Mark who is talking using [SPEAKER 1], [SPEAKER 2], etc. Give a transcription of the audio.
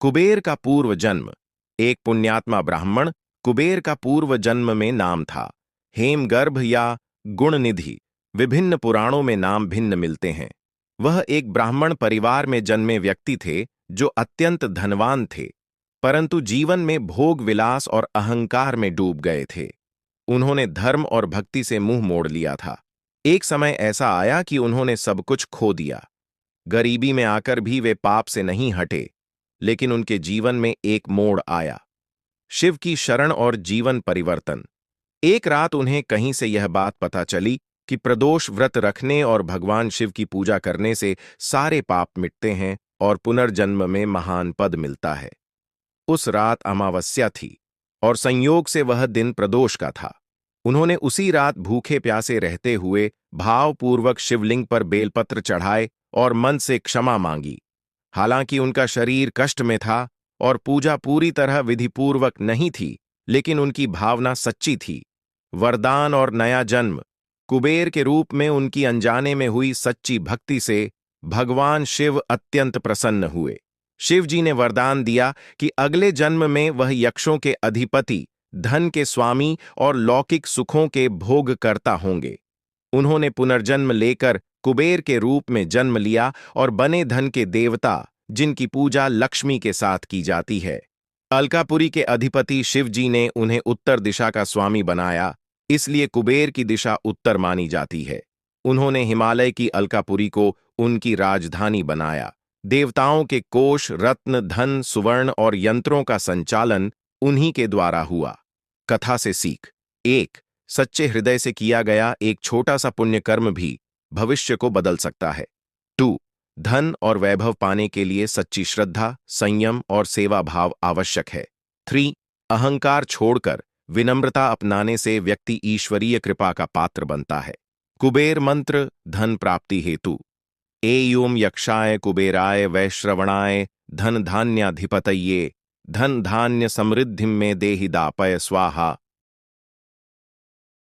[SPEAKER 1] कुबेर का पूर्व जन्म। एक पुण्यात्मा ब्राह्मण कुबेर का पूर्व जन्म में नाम था हेमगर्भ या गुणनिधि। विभिन्न पुराणों में नाम भिन्न मिलते हैं। वह एक ब्राह्मण परिवार में जन्मे व्यक्ति थे जो अत्यंत धनवान थे, परंतु जीवन में भोग विलास और अहंकार में डूब गए थे। उन्होंने धर्म और भक्ति से मुंह मोड़ लिया था। एक समय ऐसा आया कि उन्होंने सब कुछ खो दिया। गरीबी में आकर भी वे पाप से नहीं हटे, लेकिन उनके जीवन में एक मोड़ आया, शिव की शरण और जीवन परिवर्तन। एक रात उन्हें कहीं से यह बात पता चली कि प्रदोष व्रत रखने और भगवान शिव की पूजा करने से सारे पाप मिटते हैं और पुनर्जन्म में महान पद मिलता है। उस रात अमावस्या थी और संयोग से वह दिन प्रदोष का था। उन्होंने उसी रात भूखे प्यासे रहते हुए भावपूर्वक शिवलिंग पर बेलपत्र चढ़ाए और मन से क्षमा मांगी। हालांकि उनका शरीर कष्ट में था और पूजा पूरी तरह विधिपूर्वक नहीं थी, लेकिन उनकी भावना सच्ची थी। वरदान और नया जन्म। कुबेर के रूप में उनकी अनजाने में हुई सच्ची भक्ति से भगवान शिव अत्यंत प्रसन्न हुए। शिव जी ने वरदान दिया कि अगले जन्म में वह यक्षों के अधिपति, धन के स्वामी और लौकिक सुखों के भोगकर्ता होंगे। उन्होंने पुनर्जन्म लेकर कुबेर के रूप में जन्म लिया और बने धन के देवता, जिनकी पूजा लक्ष्मी के साथ की जाती है। अलकापुरी के अधिपति शिव जी ने उन्हें उत्तर दिशा का स्वामी बनाया, इसलिए कुबेर की दिशा उत्तर मानी जाती है। उन्होंने हिमालय की अलकापुरी को उनकी राजधानी बनाया। देवताओं के कोष, रत्न, धन, सुवर्ण और यंत्रों का संचालन उन्हीं के द्वारा हुआ। कथा से सीख। 1. सच्चे हृदय से किया गया एक छोटा सा पुण्य कर्म भी भविष्य को बदल सकता है। 2. धन और वैभव पाने के लिए सच्ची श्रद्धा, संयम और सेवा भाव आवश्यक है। 3. अहंकार छोड़कर विनम्रता अपनाने से व्यक्ति ईश्वरीय कृपा का पात्र बनता है। कुबेर मंत्र धन प्राप्ति हेतु। एयूम यक्षाय कुबेराय वैश्रवणाय धन धान्याधिपतये धन धान्य समृद्धिं में देहि दापय स्वाहा।